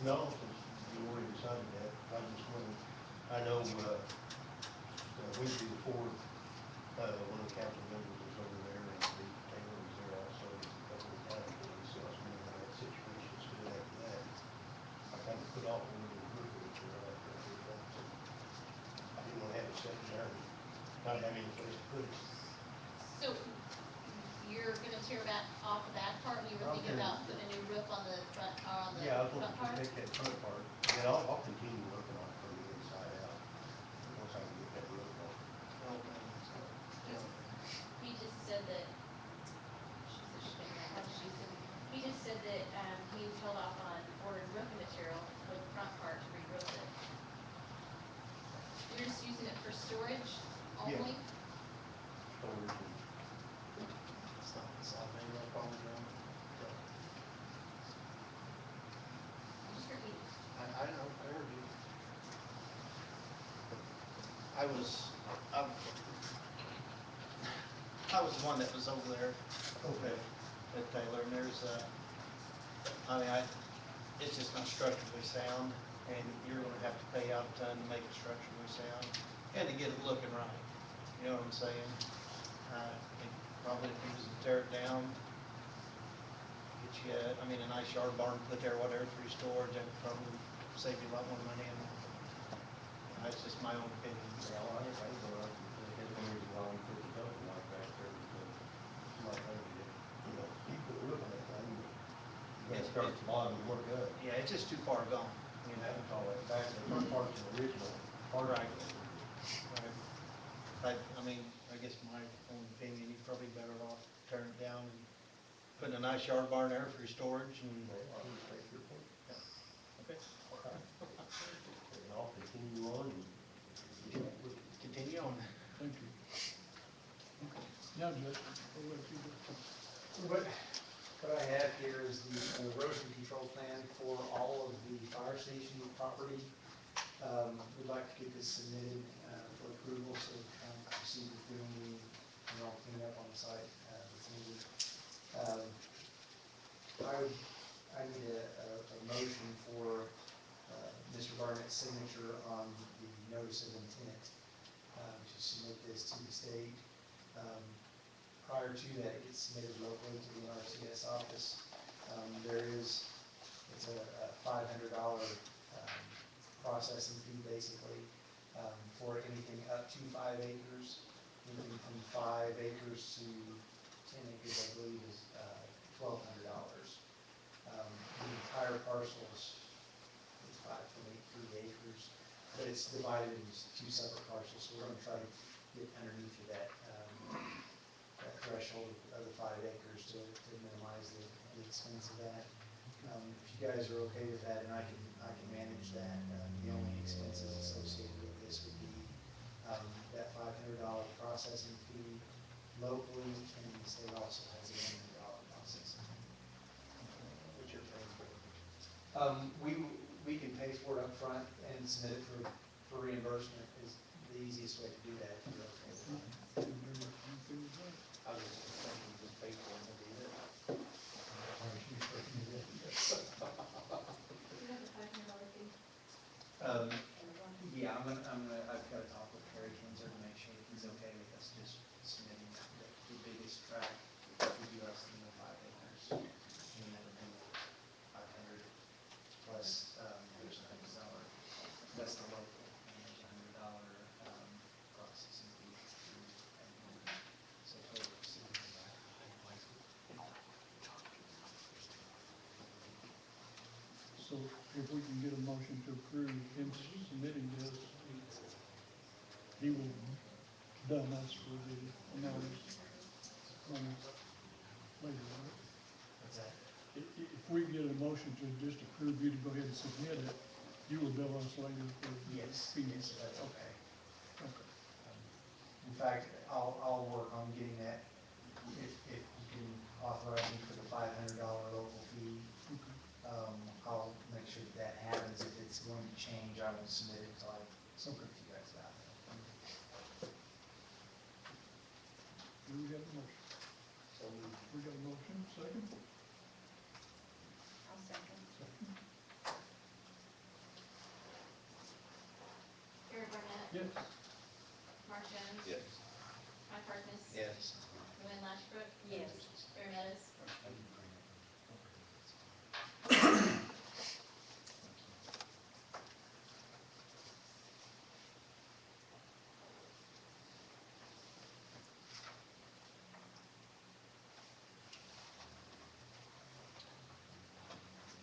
No, since you already decided that, I just wanted, I know, Wednesday the fourth, one of the council members was over there, and Steve Taylor was there also, and a couple of the town employees, so I was wondering how that situation stood after that. I kind of put off going to the roof material after I heard that, so I didn't want to have it sitting there and not have any place to put it. So you're gonna tear that off of that part when you were I'm thinking gonna, about putting a new roof on the front, or on the yeah, I was front wanting to part? take that front part, and then I'll continue working on it from the inside out, once I can get that roof on. Well, and, He's, well, he just said that, she said she couldn't hear him, what did she say? He just said that, he held off on ordering roofing material for the front part to re-roof it. You're just using it for storage Yeah, only? storage and, it's not made no problems around it. no, I just heard you. I know, I heard you. I was, I, I was the one that was over there okay, at Taylor, and there's, I mean, it's just not structurally sound, and you're gonna have to pay out a ton to make it structurally sound, and to get it looking right, you know what I'm saying? And probably if you was to tear it down, get you, I mean, a nice yard barn, put there, whatever, for your storage, and probably save you a lot more money, and that's just my own opinion. yeah, well, I didn't go out and think, that's one reason why we put the ductile like back there, because somebody told me that, you put a roof on that thing, but you gotta start at the bottom and work up. Yeah, it's just too far gone, you And know? that's all that back, the front part's an original part of Right. it. Right. I mean, I guess my own opinion, you're probably better off tearing it down and putting a nice yard barn there for your storage and. Well, I respect your point. Yeah. Okay. All right. And I'll continue on and get back with you. Continue on. Thank you. Okay. Now, Justin, we'll let you go. What I have here is the erosion control plan for all of the fire station property. We'd like to get this submitted for approval, so we can proceed with doing the all cleanup on the site that's needed. Um, I need a motion for Mr. Barnett's signature on the notice of intent to submit this to the state. Um, Prior to that, it gets submitted locally to the NRCS office. It's a $500 processing fee basically for anything up to 5 acres. Anything from 5 acres to 10 acres, I believe, is $1,200. The entire parcel is 5.83 acres, but it's divided into two separate parcels, so we're going to try to get underneath of that that threshold of the 5 acres to minimize the expense of that. If you guys are okay with that, and I can manage that, the only expenses associated with this would be that $500 processing fee locally, and the state also has a $100 processing fee. What you're paying for. We can pay for it up front and submit it for reimbursement is the easiest way to do that if you're okay with that. You okay with that? I was just thinking, just pay for it and we'll get it. You have the $500 fee? Um, yeah, I've got to talk with Kerry Kinzer to make sure that he's okay with us just submitting the biggest tract. We do estimate 5 acres, and that would be 500 plus, there's $100, that's the local, and there's $100 processing fee through Ag One. So total of 700. So if we can get a motion to approve him submitting this, he will done us for the amount of money later, right? What's that? If we get a motion to just approve you to go ahead and submit it, you will bill us later for the Yes, fees. yes, that's okay. Okay. In fact, I'll work on getting that, if you can authorize me for the $500 local fee. Okay. I'll make sure that happens. If it's going to change, I won't submit it until I speak with you guys about it. Do we have a motion? So We got a motion, second? I'll second. Second. Jones. Yes. Mike Harkness. Yes. Luann Lashbrook. Yes. Ray Meadows.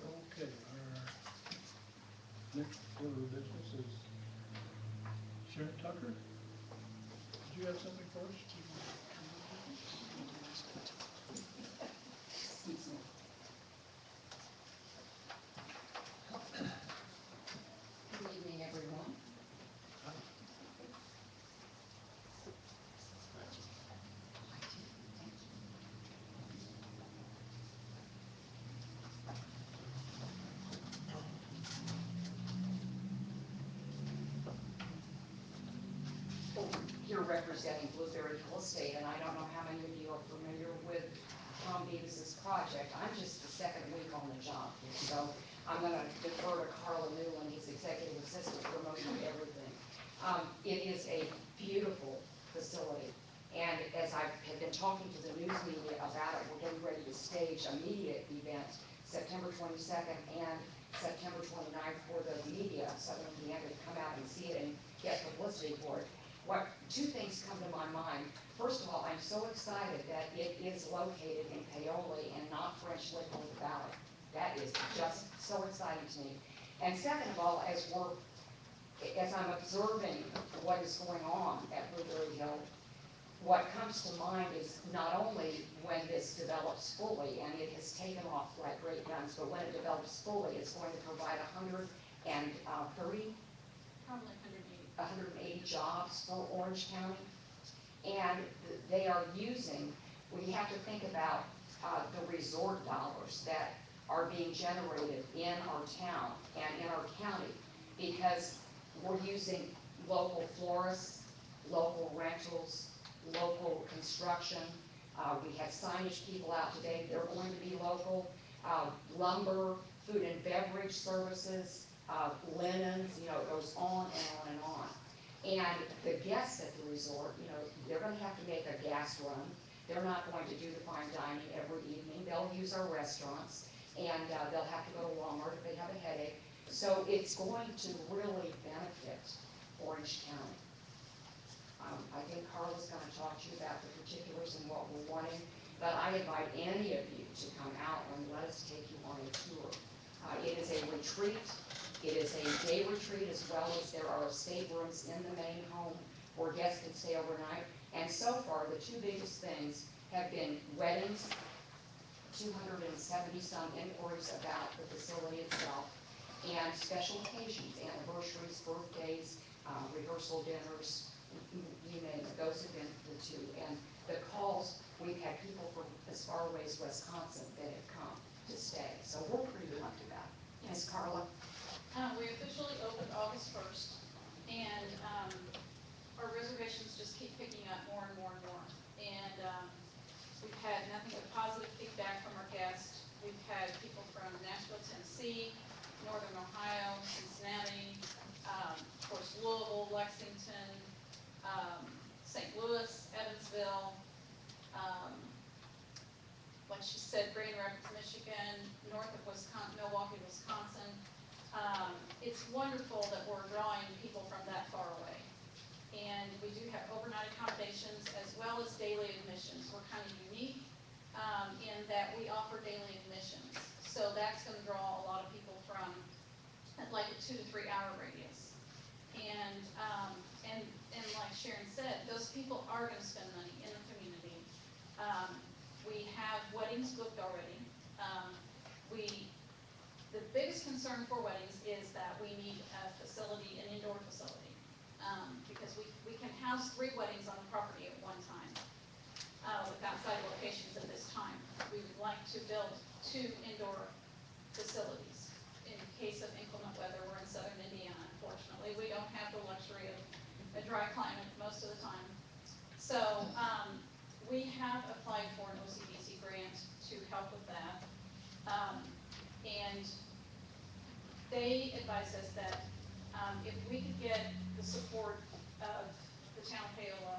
Okay, our next order of business is Sharon Tucker. Did you have something for us? Excuse me. Good evening, everyone. Hi. I did, thank you. Well, we're here representing Blueberry Hill Estate, and I don't know how many of you are familiar with Tom Beavis's project. I'm just the second week on the job here, so I'm gonna defer to Carla Newland, his executive assistant, for most of everything. It is a beautiful facility, and as I have been talking to the news media about it, we're getting ready to stage a media event September 22nd and September 29th for the media of Southern Indiana to come out and see it and get publicity for it. Two things come to my mind. First of all, I'm so excited that it is located in Paoli and not French Lick over the valley. That is just so exciting to me. And second of all, as I'm observing what is going on at Blueberry Hill, what comes to mind is not only when this develops fully, and it has taken off like great guns, but when it develops fully, it's going to provide 130 Probably 180. 180 jobs for Orange County. And they are using, we have to think about the resort dollars that are being generated in our town and in our county, because we're using local florists, local rentals, local construction. We had signage people out today, they're going to be local. Lumber, food and beverage services, linens, it goes on and on and on. And the guests at the resort, they're gonna have to make a gas run. They're not going to do the fine dining every evening. They'll use our restaurants, and they'll have to go to Walmart if they have a headache. So it's going to really benefit Orange County. I think Carla's gonna talk to you about the particulars and what we're wanting, but I invite any of you to come out and let us take you on a tour. It is a retreat. It is a day retreat, as well as there are staterooms in the main home where guests can stay overnight. And so far, the two biggest things have been weddings, 270 some inquiries about the facility itself, and special occasions, anniversaries, birthdays, rehearsal dinners, you name it. Those have been the two. And the calls, we've had people from as far away as Wisconsin that have come to stay. So we're pretty lucky about it. Miss Carla? We officially opened August 1st, and our reservations just keep picking up more and more and more. And we've had nothing but positive feedback from our guests. We've had people from Nashville, Tennessee, Northern Ohio, Cincinnati, of course Louisville, Lexington, St. Louis, Evansville, um, like she said, Grand Rapids, Michigan, north of Wisconsin, Milwaukee, Wisconsin. It's wonderful that we're drawing people from that far away. And we do have overnight accommodations as well as daily admissions. We're kind of unique in that we offer daily admissions. So that's going to draw a lot of people from like a 2 to 3 hour radius. And, and like Sharon said, those people are going to spend money in the community. Um, we have weddings booked already. Um, we the biggest concern for weddings is that we need a facility, an indoor facility, because we can house 3 weddings on the property at one time with outside locations at this time. We would like to build 2 indoor facilities in case of inclement weather. We're in southern Indiana, unfortunately. We don't have the luxury of a dry climate most of the time. So we have applied for an OCDC grant to help with that. And they advised us that if we could get the support of the town of Paola,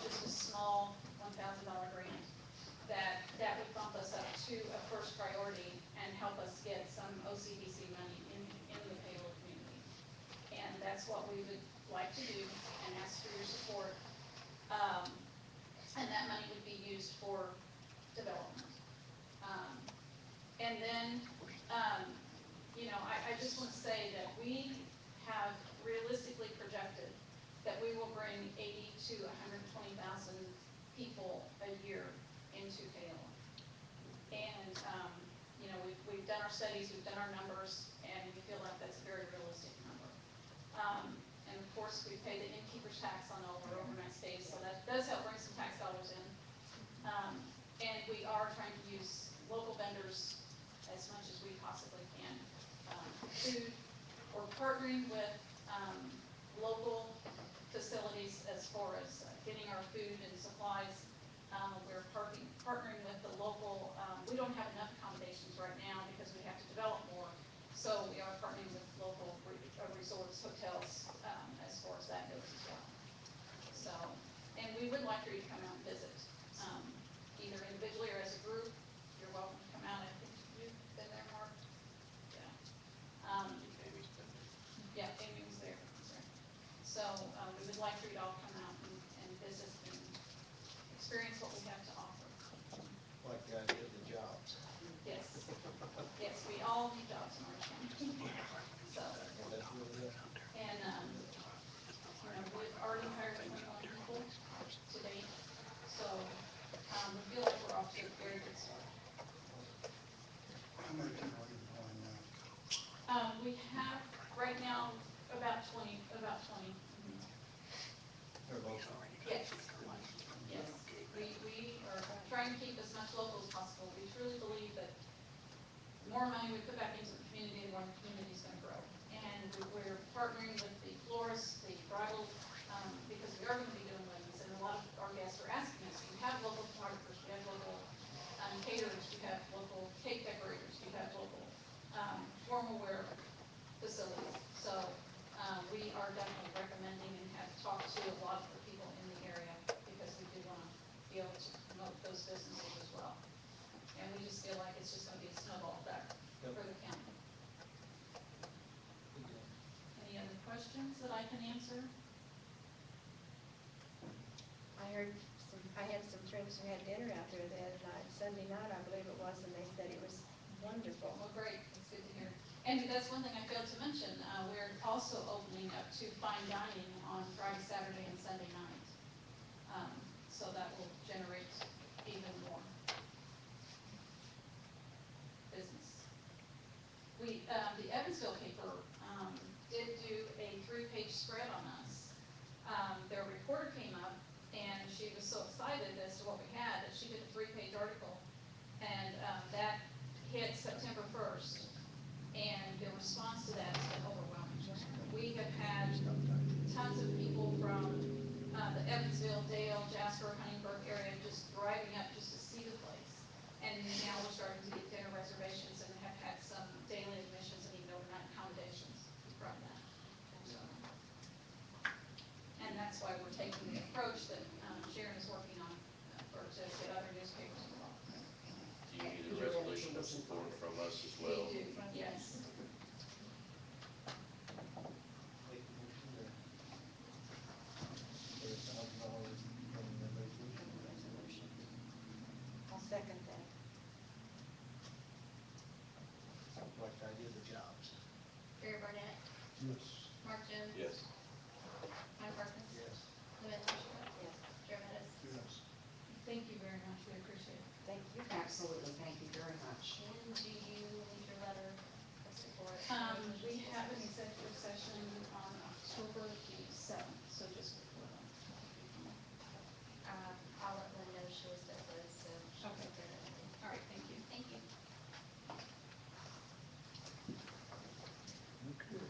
just a small $1,000 grant, that would bump us up to a first priority and help us get some OCDC money in the Paola community. And that's what we would like to do and ask for your support. Um, and that money would be used for development. Um, and then, um, I just want to say that we have realistically projected that we will bring 80 to 120,000 people a year into Paola. And, we've done our studies, we've done our numbers, and we feel like that's a very realistic number. And of course, we pay the innkeeper's tax on all our overnight stays, so that does help bring some tax dollars in. And we are trying to use local vendors as much as we possibly can. Food, we're partnering with local facilities as far as getting our food and supplies. We're partnering with the local, we don't have enough accommodations right now because we have to develop more. So we are partnering with local resorts, hotels, as far as that goes as well. So, and we would like for you to come out and visit, either individually or as a group. You're welcome to come out. I think you've been there, Mark? Yeah. Amy's been there. Yeah, Amy was there, that's right. So, we would like for you to all come out and visit and experience what we have to offer. Like the idea of the jobs. Yes, yes, we all need jobs in Orange County. So, Well, that's really it. and, we've already hired 21 people to date. So, we feel like we're off to a very good start. How many people are you employing now? We have right now about 20. Mhm. They're local. Yes, yes. We are trying to keep as much local as possible. We truly believe that the more money we put back into the community, the more the community is going to grow. And we're partnering with the florists, the bridal, because we are going to be doing weddings. And a lot of our guests are asking us, do you have local photographers? Do you have local caterers? Do you have local cake decorators? Do you have local formal wear facilities? So we are definitely recommending and have talked to a lot of the people in the area because we do want to be able to promote those businesses as well. And we just feel like it's just going to be a snowball effect Yep. for the county. Good deal. Any other questions that I can answer? I had some friends who had dinner out there the other night, Sunday night, I believe it was, and they said it was wonderful. Well, great. That's good to hear. And that's one thing I failed to mention. We're also opening up to fine dining on Friday, Saturday, and Sunday night. So that will generate even more business. The Evansville paper did do a 3-page spread on us. Their reporter came up and she was so excited as to what we had that she did a 3-page article, and that hit September 1st. And the response to that has been overwhelming. We have had tons of people from the Evansville, Dale, Jasper, Huntingburg area just driving up just to see the place. And now we're starting to get dinner reservations and have had some daily admissions and even overnight accommodations from that. So, and that's why we're taking the approach that Sharon is working on for to get other newspapers involved. Do you need a resolution of support from us as well? We do, yes. Okay. Make a motion to pay $1,000 from the resolution. Resolution. I'll second that. Like the idea of the jobs. Gary Barnett, Yes. Mark Jones. Yes. Mike Parkins. Yes. Lynette Lushka. Yes. Joe Meadows. Yes. Thank you very much. We appreciate it. Thank you. Absolutely, thank you very much. When do you need your letter of support? We have an executive session on October the 7th, so just before that. I'll let Lynn know she needs to upload, so she'll Okay. take care of that for you. All right, thank you. Thank you. Okay.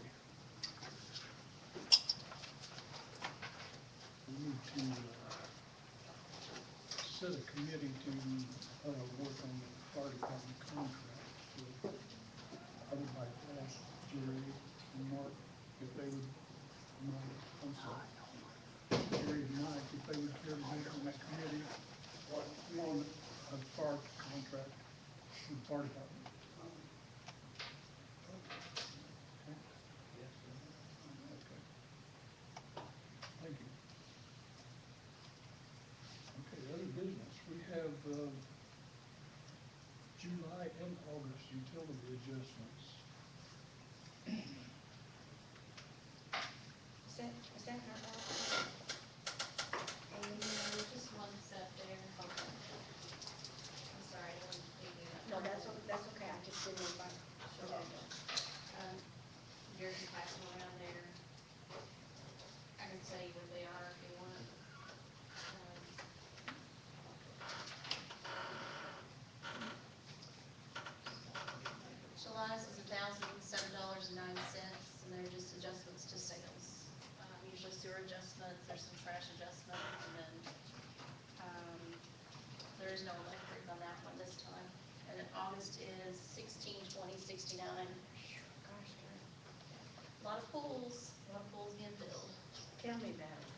We need to set a committee to work on the fire department contract. So I would like to ask Jerry and Mark if they would, no, I'm sorry. Jerry care to be on that committee, be on a fire contract with the fire department? Okay, Yes. okay. Thank you. Okay, other business, we have, July and August utility adjustments. Is that not all? Amy? No, there's just one set there. Okay. I'm sorry, I didn't want to leave you that. No, that's okay, I just didn't know if I Sure. had to. Gary can pass them around there. I can tell you what they are if you want. Um, July's is $1,007.09, and they're just adjustments to sales. Usually sewer adjustments, there's some trash adjustments, and then, there is no electric on that one this time. And then August is 1620.69. Gosh darn, A lot of pools, being filled. tell me about it.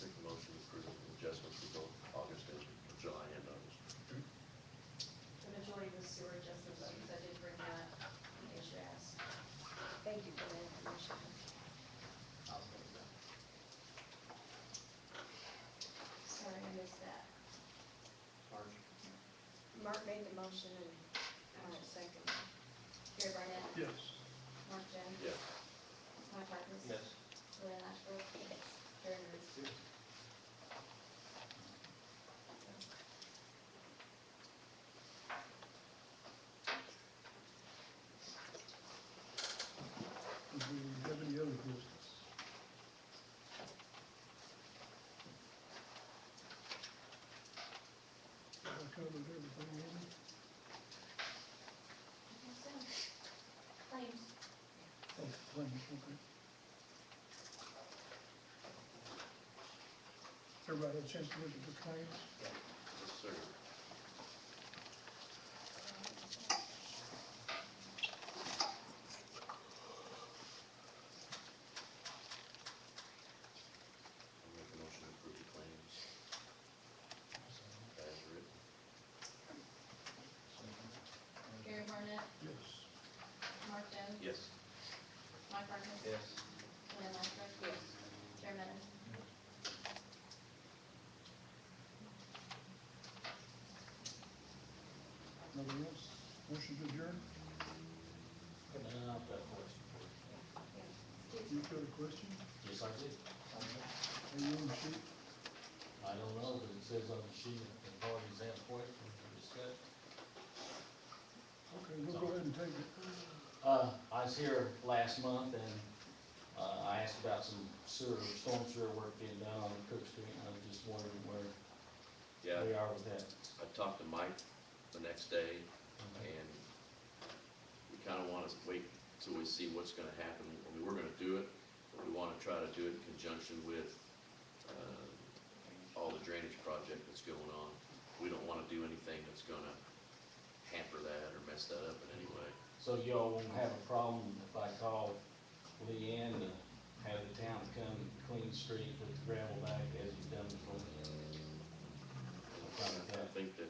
Make a motion to approve the adjustments for both August and, or July and August. Okay, The majority was sewer adjustments, though, because I did bring that up in case you asked. Thank you for the information. Oh, there you go. Sorry, I missed that. Marge? Mark made the motion and Paul seconded. Gary Barnett, yes. Mark Jones. Yes. Mike Harkness. Yes. Luann Ashbrook. Yes. Terry Moore. Yes. Do we have any other business? Have I covered everything, Amy? I think so. Claims. Oh, claims, okay. Everybody had a chance to look at the claims? Yes, sir. I'll make a motion to approve the claims as written. Gary Barnett, Yes. Mark Jones. Yes. Mike Harkness. Yes. Luann Ashbrook. Yes. Terry Moore. Yes. Nothing else? Motion to adjourn? I've got a question for you. Yeah. Excuse You me. got a question? Yes, I do. Are you on the sheet? I don't know, but it says on the sheet that the parties have questions or discussion. Okay, we'll go ahead and take it. I was here last month and, I asked about some storm sewer work being done on Cook Street, and I was just wondering where Yeah, we are with that. I talked to Mike the next day, Okay. and we kind of want to wait till we see what's going to happen. I mean, we're going to do it, but we want to try to do it in conjunction with all the drainage project that's going on. We don't want to do anything that's going to hamper that or mess that up in any way. So y'all won't have a problem if I call Leanne to have the town come clean the street, put the gravel back as you've done before? I'm fine with I that. think that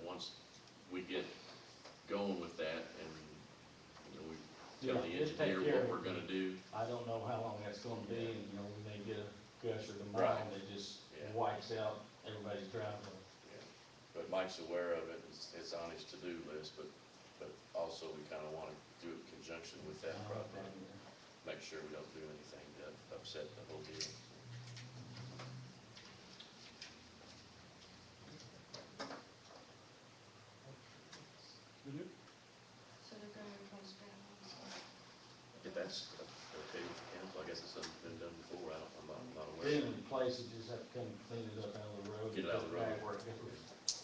once we get going with that, and we tell Yeah, the it'd take engineer care what of we're it, going to but do. I don't know how long that's gonna be, Yeah. and, we may get a gusher tomorrow Right. that just Yeah. wipes out everybody's driveway. Yeah, but Mike's aware of it. It's on his to-do list, but also we kind of want to do it in conjunction with that I'm project. fine with that. Make sure we don't do anything to upset the whole deal. So. That it? So they're gonna replace gravel and stuff. If that's okay with the council, I guess it's been done before. I'm not aware Being of in it. place, you just have to come clean it up out of the road. Get it out of the put it road. back where it goes.